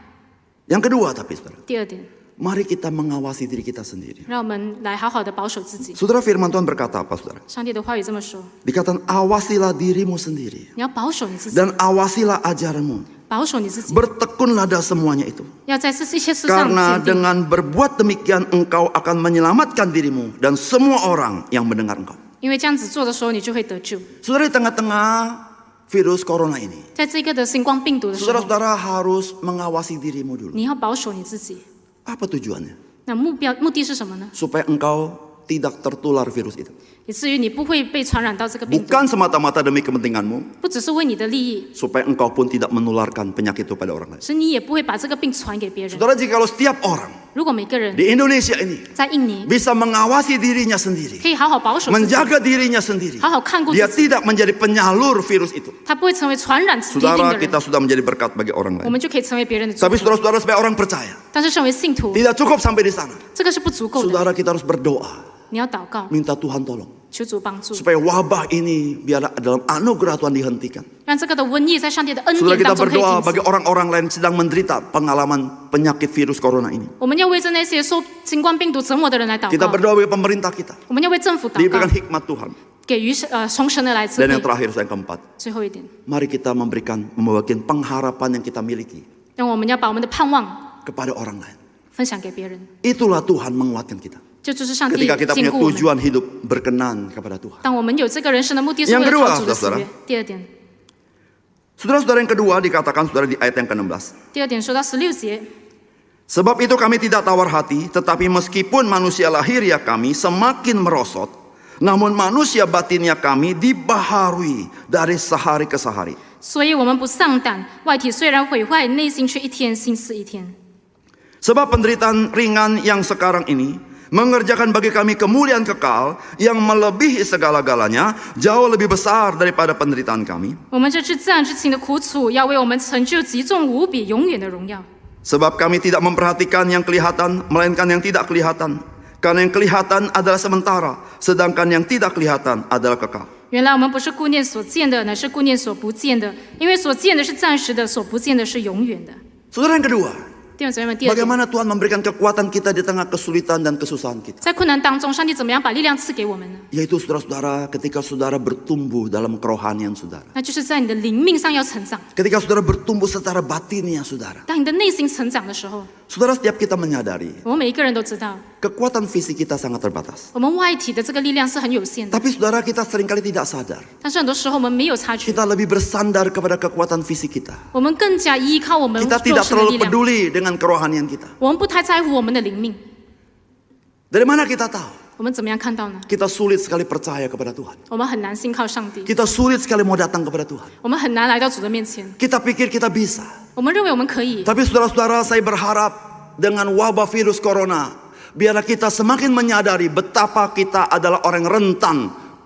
Yang kedua tapi saudara, 第二点， mari kita mengawasi diri kita sendiri. 让我们来好好的保守自己。 Saudara, firman Tuhan berkata apa saudara? 上帝的话语这么说： Dikatakan awasilah dirimu sendiri 你要保守你自己， dan awasilah ajaranmu. 保守你自己， Bertekunlah pada semuanya itu. 要在这一些事上 Karena 坚定。 dengan berbuat demikian engkau akan menyelamatkan dirimu dan semua orang yang mendengar engkau. 因为这样子做的时候，你就会得救。 Saudara, di tengah-tengah virus corona ini, 在这个的星光病毒的时候， saudara-saudara harus mengawasi dirimu dulu. 你要保守你自己。 Apa tujuannya? 那目的是什么呢？ Supaya engkau tidak tertular virus itu. 以至于你不会被传染到这个病毒， Bukan semata-mata demi kepentinganmu, 不只是为你的利益， supaya engkau pun tidak menularkan penyakit itu pada orang lain. 是你也不会把这个病传给别人。 Saudara, jikalau setiap orang 如果每个人 di Indonesia ini 在印尼 bisa mengawasi dirinya sendiri, 可以好好保守自己， menjaga dirinya sendiri, 好好看顾 dia 自己， tidak menjadi penyalur virus itu. 他不会成为传染疾病 Saudara, 的 kita 人， sudah menjadi berkat bagi orang 我 lain. 们就可以成为别人的祝 Tapi 福。 saudara-saudara, sebagai orang percaya, 但是身为信徒， tidak cukup sampai di sana. 这个是不足够的， Saudara, kita harus berdoa, 你要祷告， minta Tuhan tolong, 求主帮助， supaya wabah ini biar dalam anugerah Tuhan dihentikan. 让这个的瘟疫在上帝的恩 Saudara, 典 kita 当中可以 berdoa 停 bagi 止。 orang-orang lain sedang menderita pengalaman penyakit virus corona ini. 我们要为着那些受新冠病毒折磨的人来祷 Kita 告， berdoa bagi pemerintah kita, 我们要为政府祷 diberikan 告， hikmat Tuhan. 给予从神的来智 Dan yang 慧。 terakhir, yang keempat, 最后一点， mari kita membagikan pengharapan yang kita miliki 让我们要把我们的盼望 kepada orang lain. 分享给别人， Itulah Tuhan menguatkan kita. 这就是上帝 Ketika kita 坚 punya 固我们。 tujuan hidup berkenan kepada Tuhan. 当我们有这个人生的目的是 Yang 为了 kedua, 讨主的喜 saudara 悦。第二点， Saudara-saudara, yang kedua dikatakan saudara di ayat yang ke-16. 第二点说到16节， Sebab itu kami tidak tawar hati, tetapi meskipun manusia lahiriah kami semakin merosot, namun manusia batinnya kami dibaharui dari sehari ke sehari. 所以我们不丧胆，外体虽然毁坏，内心却一天新似一天。Sebab penderitaan ringan yang sekarang ini mengerjakan bagi kami kemuliaan kekal yang melebihi segala-galanya, jauh lebih besar daripada penderitaan kami. 我们这至暂之情的苦楚，要为我们成就极重无比、永远的荣耀。 Sebab kami tidak memperhatikan yang kelihatan, melainkan yang tidak kelihatan. Karena yang kelihatan adalah sementara, sedangkan yang tidak kelihatan adalah kekal. 原来我们不是顾念所见的，乃是顾念所不见的，因为所见的是暂时的，所不见的是永远的。 Saudara yang kedua, 弟兄姊妹们，第二点， bagaimana Tuhan memberikan kekuatan kita di tengah kesulitan dan kesusahan kita? 在困难当中，上帝怎么样把力量赐给我们呢？ Yaitu saudara-saudara, ketika saudara bertumbuh dalam kerohanian saudara. 那就是在你的灵命上要成长。 Ketika saudara bertumbuh secara batinnya saudara. 当你的内心成长的时候， Saudara, setiap kita menyadari 我们每一个人都知道， kekuatan fisik kita sangat terbatas. 我们外体的这个力量是很有限的。 Tapi saudara, kita seringkali tidak sadar. 但是很多时候我们没有察觉， Kita lebih bersandar kepada kekuatan fisik kita. 我们更加依靠我们 Kita 肉 tidak 身的 terlalu 力量， peduli dengan kerohanian kita. 我们不太在乎我们的灵命。 Dari mana kita tahu? 我们怎么样看到呢？ Kita sulit sekali percaya kepada Tuhan. 我们很难信靠上帝， Kita sulit sekali mau datang kepada Tuhan. 我们很难来到主的面前。 Kita pikir kita bisa. 我们认为我们可以， Tapi saudara-saudara, saya berharap dengan wabah virus corona, biarlah kita semakin menyadari betapa kita adalah orang yang rentan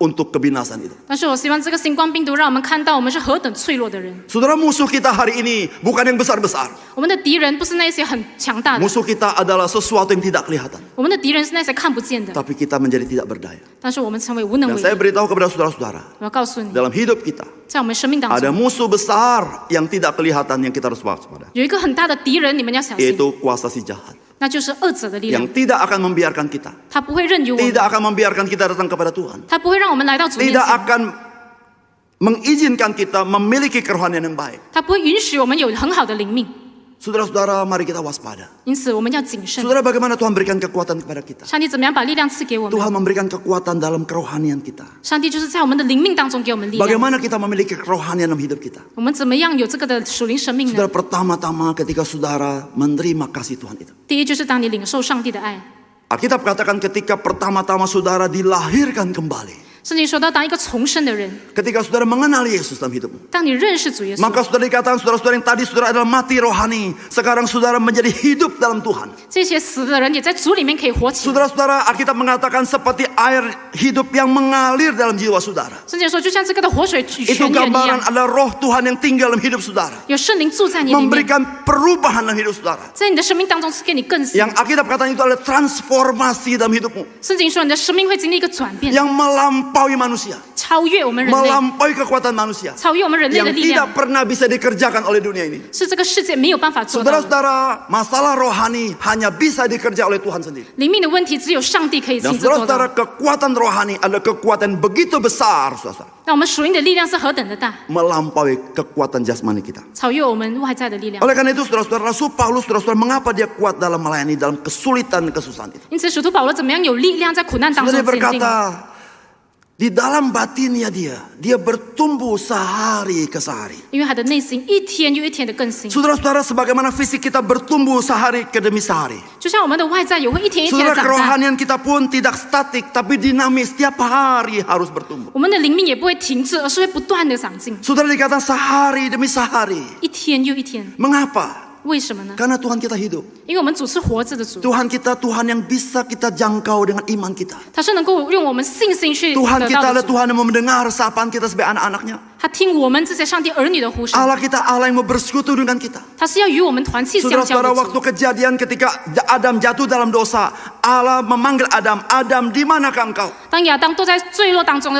untuk kebinasan itu. 但是我希望这个新冠病毒让我们看到我们是何等脆弱的人。 Saudara, musuh kita hari ini bukan yang besar-besar. 我们的敌人不是那些很强大的， Musuh kita adalah sesuatu yang tidak kelihatan. 我们的敌人是那些看不见的。 Tapi kita menjadi tidak berdaya. 但是我们成为无能 Dan 为 saya 力。 beritahu kepada saudara-saudara, 我要告诉你， dalam hidup kita 在我们生命当 ada 中 musuh besar yang tidak kelihatan yang kita harus waspada. 有一个很大的敌人，你们要小心， Yaitu kuasa si jahat. 那就是恶者的力量 Yang。tidak akan membiarkan kita. 他不会任由我们， Tidak akan membiarkan kita datang kepada Tuhan. 他不会让我们来到主面 Tidak 前， akan mengizinkan kita memiliki kerohanian yang baik. 他不会允许我们有很好的灵命。 Saudara-saudara, mari kita waspada. 因此，我们要谨慎。 Saudara, bagaimana Tuhan berikan kekuatan kepada kita? 上帝怎么样把力量赐给我们？ Tuhan memberikan kekuatan dalam kerohanian kita. 上帝就是在我们的灵命当中给我们力量。 Bagaimana kita memiliki kerohanian dalam hidup kita? 我们怎么样有这个的属灵生命 Saudara, 呢？ pertama-tama ketika saudara menerima kasih Tuhan itu. 第一就是当你领受上帝的爱。 Alkitab katakan ketika pertama-tama saudara dilahirkan kembali. 圣经说到，当一个重生的人， Ketika saudara mengenal Yesus dalam hidupmu. 当你认识主耶稣， Maka saudara dikatakan saudara-saudara yang tadi saudara adalah mati rohani. Sekarang saudara menjadi hidup dalam Tuhan. 这些死的人也在主里面可以活起来。 Saudara-saudara, Alkitab mengatakan seperti air hidup yang mengalir dalam jiwa saudara. 圣经说，就像这个的活水泉 Itu 源一 gambaran 样， adalah roh Tuhan yang tinggal dalam hidup saudara. 有圣灵住在你里面， Memberikan perubahan dalam hidup saudara. 在你的生命当中是给你更新。 Yang Alkitab katakan itu adalah transformasi dalam hidupmu. 圣经说，你的生命会经历一个转变， Yang melampaui manusia. 超越我们人类， Melampaui kekuatan manusia. 超越我们人类的 Yang 力 tidak 量， pernah bisa dikerjakan oleh dunia ini. 是这个世界没有办法做到的。 Saudara-saudara, masalah rohani hanya bisa dikerja oleh Tuhan sendiri. 灵命的问题只有上帝可以 Dan 亲自做到。 saudara-saudara, kekuatan rohani adalah kekuatan begitu besar, saudara, 那我们属灵的力量是何等的大， melampaui kekuatan jasmani kita. 超越我们外在的力量。 Oleh karena itu, saudara-saudara, Rasul Paulus, saudara-saudara, mengapa dia kuat dalam melayani dalam kesulitan dan kesusahan itu? 因此，使徒保罗怎么样有力量在苦难当中 Saudara, dia 坚定？ berkata, di dalam batinnya dia bertumbuh sehari ke sehari. 因为他的内心一天又一天的更新， Saudara-saudara, sebagaimana fisik kita bertumbuh sehari ke demi sehari. 就像我们的外在也会一天一天的 Saudara, 长大， kerohanian kita pun tidak statik, tapi dinamis. Setiap hari harus bertumbuh. 我们的灵命也不会停滞，而是会不断的长进， Saudara, dikatakan sehari demi sehari. 一天又一天。 Mengapa? 为什么呢？ Karena Tuhan kita hidup. 因为我们主是活着的主， Tuhan kita Tuhan yang bisa kita jangkau dengan iman kita. 他是能够用我们信心去 Tuhan 得 kita 到 adalah 的主， Tuhan yang mau mendengar sapaan kita sebagai anak-anaknya. 他听我们这些上帝儿女的呼声， Allah kita Allah yang mau bersekutu dengan kita. 他是要与我们团契相交 Saudara-saudara, 的 waktu 主。 kejadian ketika Adam jatuh dalam dosa, Allah memanggil Adam, Adam di manakah engkau? 当亚当都在罪恶当中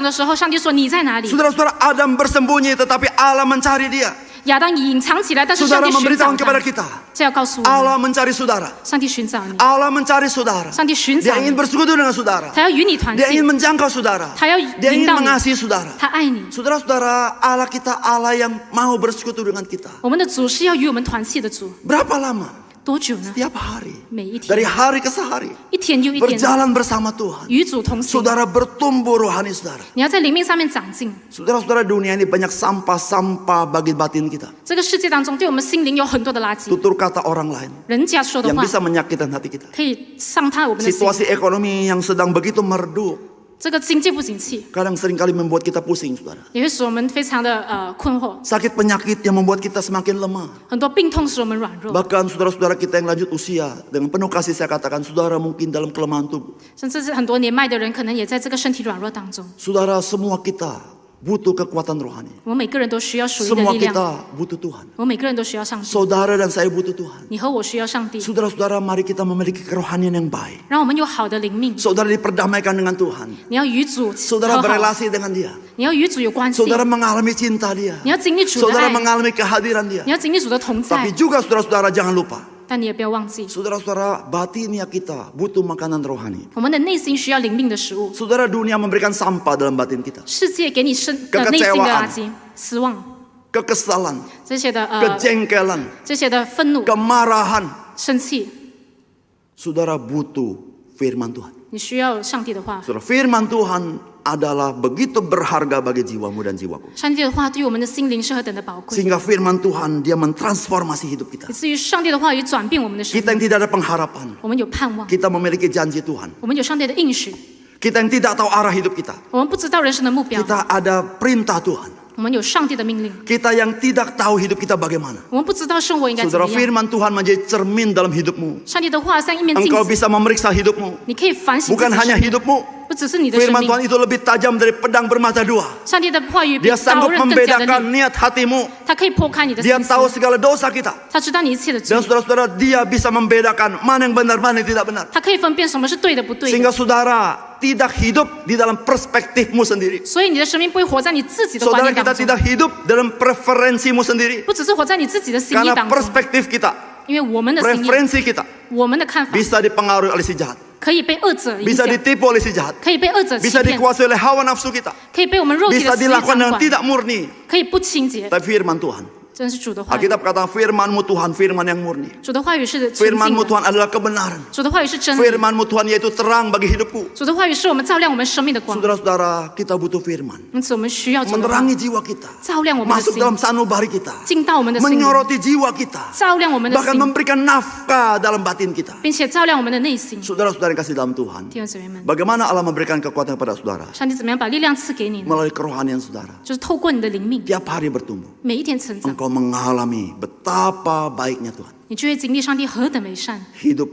的时候，上帝说你在哪里？ Saudara-saudara, Adam bersembunyi tetapi Allah mencari dia. 亚当隐藏起来，但是上 Saudara 帝寻找 memberitahu kepada 他。 kita, 这要告诉我们， Allah mencari saudara. 上帝寻找你， Allah mencari saudara. 上帝寻找 Dia 你 ingin，bersekutu dengan saudara. 他要与你团 Dia 契 ingin，menjangkau saudara. 他要 Dia 引 ingin 导你， mengasihi saudara. 他爱你。 Saudara-saudara, Allah kita Allah yang mau bersekutu dengan kita. 我们的主是要与我们团契的主， Berapa lama? 多久呢？ Setiap hari. 每一 Dari 天， hari ke sehari. 一天又一天， Berjalan bersama Tuhan. 与主同行。 Saudara bertumbuh rohani saudara. 你要在灵命上面长进。 Saudara-saudara, dunia ini banyak sampah-sampah bagi batin kita. 这个世界当中，对我们心灵有很多的垃圾， Tutur kata orang lain 人家说的 yang 话 bisa menyakitkan hati kita. 可以伤害我们的心。 Situasi ekonomi yang sedang begitu meredup. 这个经济不景气， kadang seringkali membuat kita pusing, saudara. 也会使我们非常的困惑， Sakit penyakit yang membuat kita semakin lemah. 很多病痛使我们软弱， Bahkan saudara-saudara kita yang lanjut usia, dengan penuh kasih saya katakan, saudara mungkin dalam kelemahan tubuh. 甚至是很多年迈的人，可能也在这个身体软弱当中。 Saudara, semua kita butuh kekuatan rohani. 我们每个人都需要属灵的 Semua 力量， kita butuh Tuhan. 我们每个人都需要上帝。 Saudara dan saya butuh Tuhan. 你和我需要上帝， Saudara-saudara, mari kita memiliki kerohanian yang baik. 让我们有好的灵命。 Saudara diperdamaikan dengan Tuhan. 你要与主 Saudara 和好， berelasi dengan Dia. 你要与主有关系， Saudara mengalami cinta Dia. 你要经历主的 Saudara 爱， mengalami kehadiran Dia. 你要经历主的同 Tapi 在， juga saudara-saudara jangan lupa, 但你也不要忘记， saudara-saudara, batinia kita butuh makanan rohani. 我们的内心需要灵命的食物。 Saudara, dunia memberikan sampah dalam batin kita. 世界给你内心的垃圾、失望 Kekesalan, 这些的kejengkelan, 这些的愤怒、 kemarahan. 生气， Saudara butuh firman Tuhan. 你需要上帝的话。 Saudara, firman Tuhan adalah begitu berharga bagi jiwamu dan jiwaku. 上帝的话对于我们的心灵是何等的宝贵， Sehingga firman Tuhan dia mentransformasi hidup kita. 以至于上帝的话语转变我们的生 Kita 命。 yang tidak ada pengharapan, 我们有盼望， kita memiliki janji Tuhan. 我们有上帝的应许， Kita yang tidak tahu arah hidup kita, 我们不知道人生的目标， kita ada perintah Tuhan. 我们有上帝的命令， Kita yang tidak tahu hidup kita bagaimana. 我们不知道生活应该怎 Saudara, 么样。 firman Tuhan menjadi cermin dalam hidupmu. 上帝的话像一面镜 Engkau 子， bisa memeriksa hidupmu. 你可以反省自 Bukan 己的 hanya 生命， hidupmu. 不只是你的生 Firman 命。 Tuhan itu lebih tajam dari pedang bermata dua. 上帝的话语比 Dia 刀 sanggup 刃更加的 membedakan 利， niat hatimu. 它可以破开你的 Dia 心 tahu 思， segala dosa kita. 他知道你一切的罪 Dan，saudara-saudara, dia bisa membedakan mana yang benar, mana yang tidak benar. 他可以分辨什么是对的不对的。 Sehingga saudara tidak hidup di dalam perspektifmu sendiri. 所以你的生命不会活在你自己的观 Saudara 念 kita 当中， tidak hidup dalam preferensimu sendiri. 不只是活在你自己的心意 Karena 当中， perspektif kita, 因为我们的心意、 preferensi kita 我们的看法 bisa dipengaruhi oleh si jahat. 可以被恶者影 Bisa 响， ditipu oleh si jahat. 可以被恶者欺 Bisa 骗， dikuasai oleh hawa nafsu kita. 可以被我们肉体 Bisa 的私欲 dilakukan 掌 dengan 管， tidak murni. 可以不清洁。 Tapi firman Tuhan. 真是主的话语， Alkitab kata firmanmu Tuhan, firman yang murni. 主的话语是纯净 Firmanmu 的， Tuhan adalah kebenaran. 主的话语是真理， Firmanmu Tuhan yaitu terang bagi hidupku. 主的话语是我们照亮我们生命的光。 Saudara-saudara, kita butuh firman. 因此，我们需要主的话 Menerangi jiwa kita. 照亮我们的 Masuk 心， dalam sanubari kita. 进到我们的心里， Menyoroti jiwa kita. 照亮我们的 Bahkan 心， memberikan nafkah dalam batin kita. 并且照亮我们的内心。 Saudara-saudara yang kasih dalam Tuhan. 弟兄姊妹们， Bagaimana Allah memberikan kekuatan kepada saudara? 上帝怎么样把力量赐给你呢？ Melalui kerohanian saudara. 就是透过你的灵命， Tiap hari bertumbuh. 每一天成长， Engkau mengalami betapa baiknya Tuhan. 你就会经历上帝何等美善， Hidup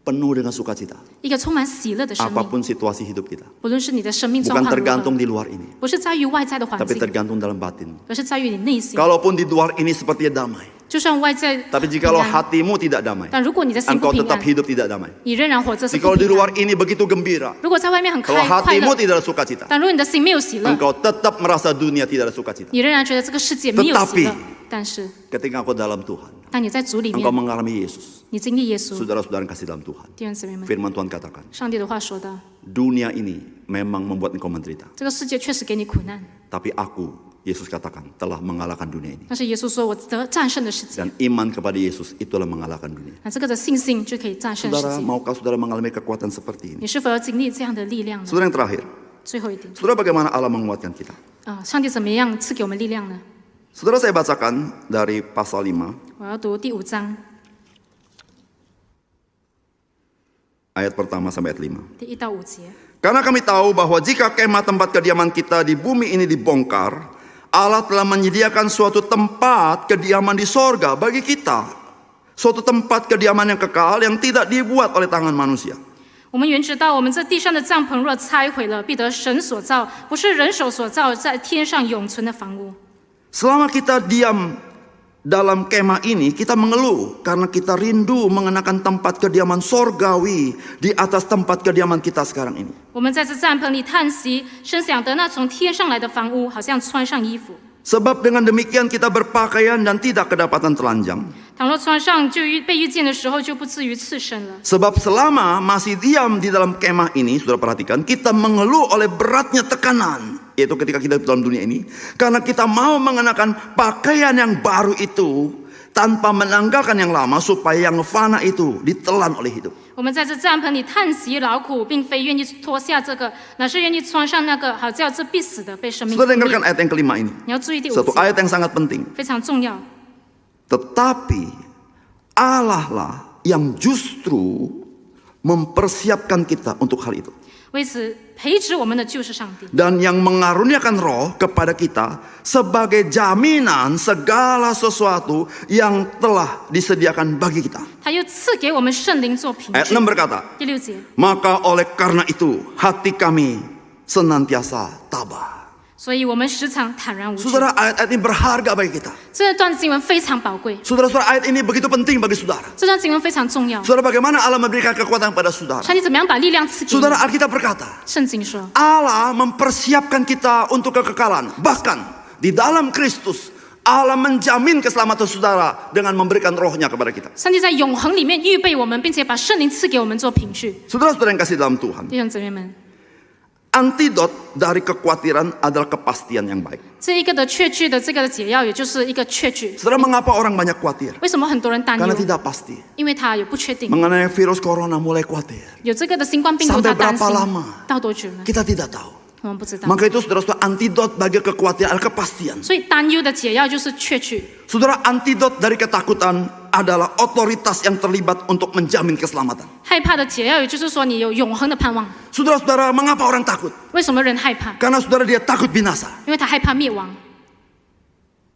penuh dengan sukacita. 一个充满喜乐的生命。 Apapun situasi hidup kita. 不论是你的生命状 Bukan 况如 tergantung 何， di luar ini. 不是在于外在的环 Tapi 境， tergantung dalam batin. 而是在于你内心。 Kalaupun di luar ini sepertinya damai. 就算外在 Tapi 平 jikalau 安， hatimu tidak damai. 但如果你的心不 Engkau 平 tetap 安， hidup tidak damai. 你仍然活着是不 Jikalau di 平 luar 安。 ini begitu gembira. 如果在外面很 Kalau 快 hatimu 乐， tidak ada sukacita. 但如果你的心没有喜乐， Engkau tetap merasa dunia tidak ada sukacita. 你仍然觉得这个世界没有喜乐 Tetapi。但是， Ketika engkau dalam Tuhan. 当你在主里 Engkau 面， mengalami Yesus. 你经历耶稣， Saudara-saudara yang kasih dalam Tuhan. 弟兄姊妹们， Firman Tuhan katakan. 上帝的话说的， Dunia ini memang membuat engkau menderita. 这个世界确实给你苦难， Tapi aku, Yesus katakan, telah mengalahkan dunia ini. 但是耶稣说我战胜了世界， Dan iman kepada Yesus itulah mengalahkan dunia. 那这个的信心就可以战胜世 Saudara, 界。 maukah saudara mengalami kekuatan seperti ini? 你是否要经历这样的力量呢？ Saudara yang terakhir. 最后一点， Saudara, bagaimana Allah menguatkan kita? 上帝怎么样赐给我们力量呢？ Saudara, saya bacakan dari pasal 5, 我要读第5章 ayat pertama sampai ayat 5. 第1到5节。 Karena kami tahu bahwa jika kemah tempat kediaman kita di bumi ini dibongkar, Allah telah menyediakan suatu tempat kediaman di sorga bagi kita. Suatu tempat kediaman yang kekal yang tidak dibuat oleh tangan manusia. 我们原知道，我们这地上的帐篷若拆毁了，必得神所造，不是人手所造，在天上永存的房屋。 Selama kita diam dalam kemah ini, kita mengeluh karena kita rindu mengenakan tempat kediaman sorgawi di atas tempat kediaman kita sekarang ini. 我们在这帐篷里叹息，深想得那从天上来的房屋，好像穿上衣服。 Sebab dengan demikian kita berpakaian dan tidak kedapatan telanjang. 倘若穿上，就被遇见的时候，就不至于刺身了。 Sebab selama masih diam di dalam kemah ini, saudara perhatikan, kita mengeluh oleh beratnya tekanan. Yaitu ketika kita di dalam dunia ini. Karena kita mau mengenakan pakaian yang baru itu tanpa menanggalkan yang lama supaya yang fana itu ditelan oleh hidup. 我们在这帐篷里叹息劳苦，并非愿意脱下这个，乃是愿意穿上那个，好叫这必死的被生命 Saudara 吞灭。 dengarkan ayat yang kelima ini. 你要注意第5 Satu 节， ayat yang sangat penting. 非常重要。 Tetapi Allah lah yang justru mempersiapkan kita untuk hal itu. 为此培植我们的就是上帝。 Dan yang mengaruniakan roh kepada kita sebagai jaminan segala sesuatu yang telah disediakan bagi kita. 他又赐给我们圣灵做凭 Ayat 据。 6 berkata, 第6节， maka oleh karena itu hati kami senantiasa tabah. 所以我们时常坦然无惧。 Saudara, ayat-ayat ini berharga bagi kita. 这段经文非常宝贵， Saudara-saudara, ayat ini begitu penting bagi saudara. 这段经文非常重要。 Saudara, bagaimana Allah memberikan kekuatan pada saudara? 上帝怎么样把力量赐给你？ Saudara, Alkitab berkata, 圣经说， Allah mempersiapkan kita untuk kekekalan. Bahkan di dalam Kristus, Allah menjamin keselamatan saudara dengan memberikan rohnya kepada kita. 上帝在永恒里面预备我们，并且把圣灵赐给我们做凭据。 Saudara-saudara yang kasih dalam Tuhan, 弟兄姊妹们， antidot dari kekhawatiran adalah kepastian yang baik. 这一个的确据的这个的解药，也就是一个确据。 Saudara, mengapa orang banyak khawatir? 为什么很多人担 Karena 忧？ tidak pasti. 因为他有不确定， Mengenai virus corona mulai khawatir. 有这个的新冠病毒， Sampai 他担心 berapa lama? 到多久呢？ Kita tidak tahu. 我们不知道。 Maka itu saudara-saudara, antidot bagi kekhawatiran adalah kepastian. 所以担忧的解药就是确据。 Saudara, antidot dari ketakutan adalah otoritas yang terlibat untuk menjamin keselamatan. 害怕的解药，也就是说你有永恒的盼望。 Saudara-saudara, mengapa orang takut? 为什么人害怕？ Karena saudara dia takut binasa. 因为他害怕灭亡。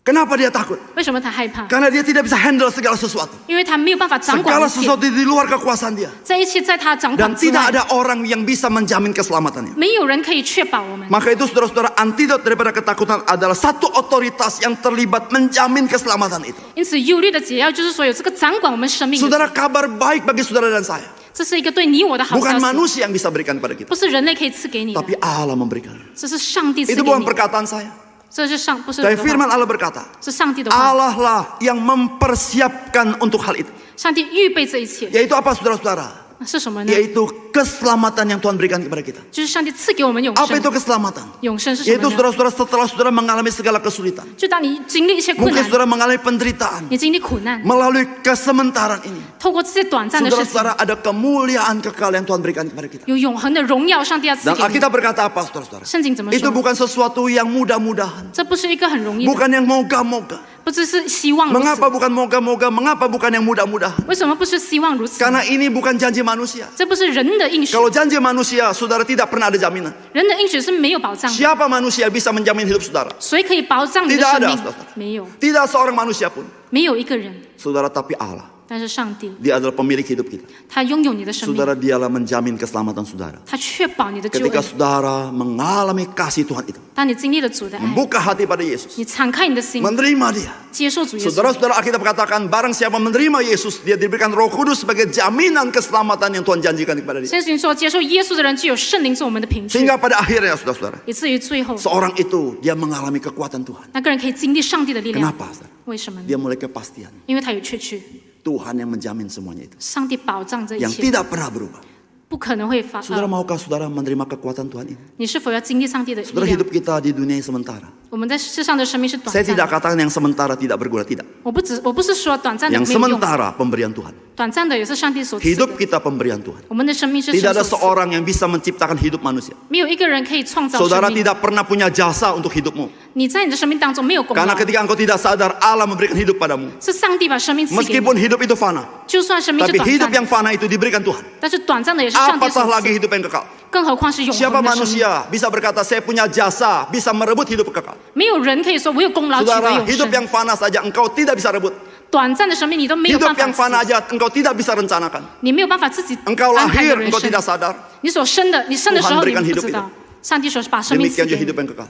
Kenapa dia takut? 为什么他害怕？ Karena dia tidak bisa handle segala sesuatu. 因为他没有办法掌管 Segala 一切， sesuatu di luar kekuasaan dia. 这一切在他掌 Dan 管之 tidak 外， ada orang yang bisa menjamin keselamatannya. 没有人可以确保我们。 Maka itu saudara-saudara, antidot daripada ketakutan adalah satu otoritas yang terlibat menjamin keselamatan itu. 因此，忧虑的解药就是说有这个掌管我们生命的。 Saudara, kabar baik bagi saudara dan saya. 这是一个对你我的好 Bukan 消息， manusia yang bisa berikan pada kita. 不是人类可以赐给你的， Tapi Allah memberikan. 这是上帝赐 Itu 给 bukan 你的。 perkataan saya. 这是不是我 Tapi 的 firman 话， Allah berkata, 是上帝的话。 Allah lah yang mempersiapkan untuk hal itu. 上帝预备这一切 Yaitu apa saudara-saudara? 是什么呢？ Yaitu keselamatan yang Tuhan berikan kepada kita. 就是上帝赐给我们永 Apa 生 itu。keselamatan? 永生是什 Yaitu 么呢？ saudara-saudara setelah saudara mengalami segala kesulitan. 就当你经历一些困 Mungkin 难， saudara mengalami penderitaan. 你经历苦难， Melalui kesementaraan ini. 透过这些短暂的事情， Saudara-saudara, ada kemuliaan kekal yang Tuhan berikan kepada kita. 有永恒的荣耀，上帝要赐 Dan 给你。 Alkitab berkata apa saudara-saudara? 圣经怎么 Itu 说？ bukan sesuatu yang mudah-mudahan. 这不是一个很容易的， Bukan yang moga-moga. 不只是希望如 Mengapa 此。 bukan moga-moga? Mengapa bukan yang mudah-mudahan? 为什么不是希望如此？ Karena ini bukan janji manusia. 这不是人的应许， Kalau janji manusia, saudara tidak pernah ada jaminan. 人的应许是没有保障的。 Siapa manusia bisa menjamin hidup saudara? 谁可以保障你的 Tidak 生 ada, 命 saudara.？没有， Tidak seorang manusia pun. 没有一个人。 Saudara, tapi Allah. 但是上帝， Dia adalah pemilik hidup kita. 他拥有你的生命， Saudara, dialah menjamin keselamatan saudara. 他确保你的救 Ketika 恩。 saudara mengalami kasih Tuhan itu. 当你经历了主的爱， Membuka hati pada Yesus. 你敞开你的心， Menerima dia. 接受主耶稣。 Saudara-saudara, Alkitab katakan, barang siapa menerima Yesus, dia diberikan Roh Kudus sebagai jaminan keselamatan yang Tuhan janjikan kepada dia. 圣经说，接受耶稣的人就有圣灵做我们的凭据， Sehingga pada akhirnya, saudara-saudara, 以至于最后， seorang itu dia mengalami kekuatan Tuhan. 那个人可以经历上帝的力量。 Kenapa? Saudara? 为什么呢？ Dia mulai kepastian. 因为他有确据， Tuhan yang menjamin semuanya itu. 上帝保障这一 Yang 切， tidak pernah berubah. 不可能会发。 Saudara, maukah saudara menerima kekuatan Tuhan ini? 你是否要经历上帝的力 Saudara, 量？ hidup kita di dunia yang sementara. 我们在世上的生命是短 Saya 暂 tidak 的。 katakan yang sementara tidak berguna, tidak. 我不是说短暂的 Yang 没有用， sementara pemberian Tuhan. 短暂的也是上帝所赐 Hidup 的。 kita pemberian Tuhan. 我们的生命是 Tidak 神 ada 所赐， seorang yang bisa menciptakan hidup manusia. 没有一个人可以创造 Saudara 生命。 tidak pernah punya jasa untuk hidupmu. 你在你的生命当中没有功 Karena 劳， ketika engkau tidak sadar, Allah memberikan hidup padamu. 是上帝把生命赐给你。 Meskipun hidup itu fana. 就算生命是 Tapi 短 hidup 暂 yang 的， fana itu diberikan Tuhan. 但是短暂的也是上帝 Apatah 所 lagi 赐， hidup yang kekal. 更何况是永 Siapa 恒的生命。 manusia bisa berkata, saya punya jasa, bisa merebut hidup kekal. 没有人可以说我有功劳取得 Saudara, 永 hidup 生。 yang fana saja engkau tidak bisa rebut. 短暂的生命你都没有 Hidup 办 yang 法 fana 自己， aja engkau tidak bisa rencanakan. 你没有办法自己 Engkau 安排你 lahir, 的人 engkau 生。 tidak sadar. 你所生的，你生的时 Tuhan 候你 berikan 不 hidup 知 itu. 道，上帝所把生命赐 Demikian 给 juga hidup 你， yang kekal.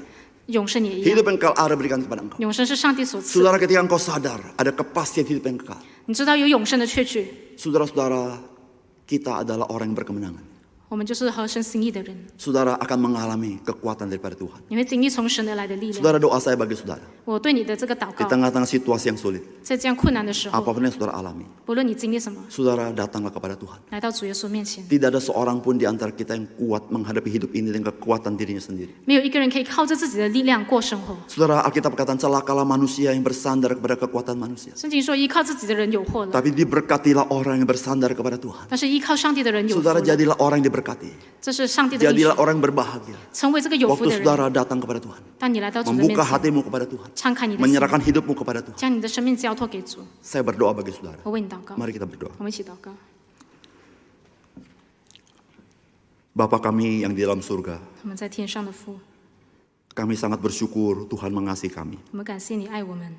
永生也一样。 Hidup yang kekal Allah berikan kepada engkau. 永生是上帝所赐的， Saudara, ketika engkau sadar, ada kepastian hidup yang kekal. 你知道有永生的确据， Saudara-saudara, kita adalah orang yang berkemenangan. 我们就是合神心意的人。 Saudara akan mengalami kekuatan daripada Tuhan. 你会经历从神而来的力量。 Saudara, doa saya bagi saudara. 我对你的这个祷 Di 告， tengah-tengah situasi yang sulit, 在这样困难的时候， apapun yang saudara alami, 不论你经历什么， saudara datanglah kepada Tuhan. 来到主耶稣面前， Tidak ada seorang pun di antara kita yang kuat menghadapi hidup ini dengan kekuatan dirinya sendiri. 没有一个人可以靠着自己的力量过生活。 Saudara, Alkitab berkata, celakalah manusia yang bersandar kepada kekuatan manusia. 圣经说，依靠自己的人有祸了， Tapi diberkatilah orang yang bersandar kepada Tuhan. 但是依靠上帝的人有福 Saudara, 了。 jadilah orang yang diberkati. 这是上帝的应许 Jadilah，orang yang berbahagia. 成为这个有福 Waktu 的人。 saudara datang kepada Tuhan. 当你来到主的面 Membuka 前， hatimu kepada Tuhan. 敞开你的心， Menyerahkan hidupmu kepada Tuhan. 将你的生命交托给主。 Saya berdoa bagi saudara. 我为你祷告， Mari kita berdoa. 我们一起祷告。Bapa kami yang di dalam surga, 我们在天上的父， kami sangat bersyukur Tuhan mengasihi kami. 我们感谢你爱我们。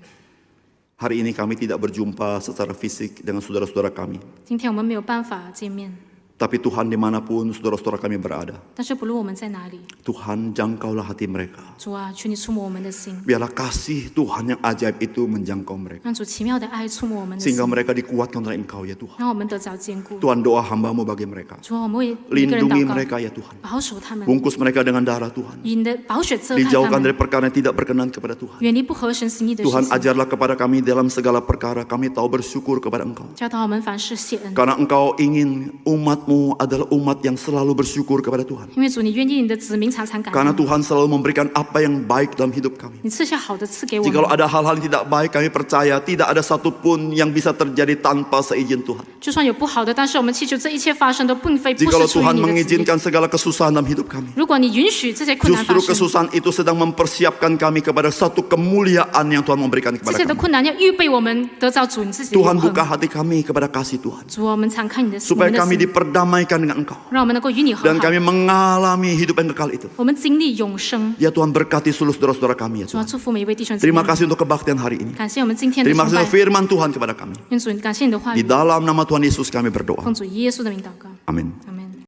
Hari ini kami tidak berjumpa secara fisik dengan saudara-saudara kami. 今天我们没有办法见面， Tapi Tuhan dimanapun saudara-saudara kami berada, 但是不论我们在哪里， Tuhan jangkaulah hati mereka. 主啊，求你触摸我们的心， Biarlah kasih Tuhan yang ajaib itu menjangkau mereka. 让主奇妙的爱触摸我们的心， Sehingga mereka dikuatkan oleh Engkau ya Tuhan. 让我们得着坚固。 Tuhan doa hamba-Mu bagi mereka. 主啊，我们为每个人 Lindungi 祷告， mereka ya Tuhan. 保守他们， Bungkus mereka dengan darah Tuhan. 以你的宝血遮盖他 Dijauhkan 们， dari perkara yang tidak berkenan kepada Tuhan. 远离不合神心意的事 Tuhan 情。 ajarlah kepada kami dalam segala perkara kami tahu bersyukur kepada Engkau. 教导我们凡事谢恩， Karena Engkau ingin umat-Mu adalah umat yang selalu bersyukur kepada Tuhan. 因为主，你愿意你的子民常常感 Karena 恩， Tuhan selalu memberikan apa yang baik dalam hidup kami. 你赐下好的赐给我 Jikalau 们。 ada hal-hal yang tidak baik, kami percaya tidak ada satupun yang bisa terjadi tanpa seizin Tuhan. 就算有不好的，但是我们祈求这一切发生都并非不 Jikalau 是出于 Tuhan 你的旨意。 mengizinkan segala kesusahan dalam hidup kami, 如果你允许这些困难发 justru 生， kesusahan itu sedang mempersiapkan kami kepada satu kemuliaan yang Tuhan memberikan 这 kepada 些的 kami. 困难要预备我们得着主你自己的 Tuhan 永恒 buka hati kami kepada kasih Tuhan, 主，我们敞开你的心，我 supaya 们的 kami 心， diperdamaikan dengan Engkau 让我们能够与你和 dan 好， kami mengalami hidup yang kekal itu. 我们经历永生。 Ya Tuhan, berkati seluruh saudara-saudara kami ya 主啊， Tuhan. 祝福每一位弟兄姊妹 Terima。kasih untuk kebaktian hari ini. 感谢我们今天的 Terima 崇 kasih 拜 untuk，firman Tuhan kepada kami. 愿主感谢你的话 Di 语， dalam nama Tuhan Yesus kami berdoa. 奉主耶稣的名祷告， Amin. 阿门。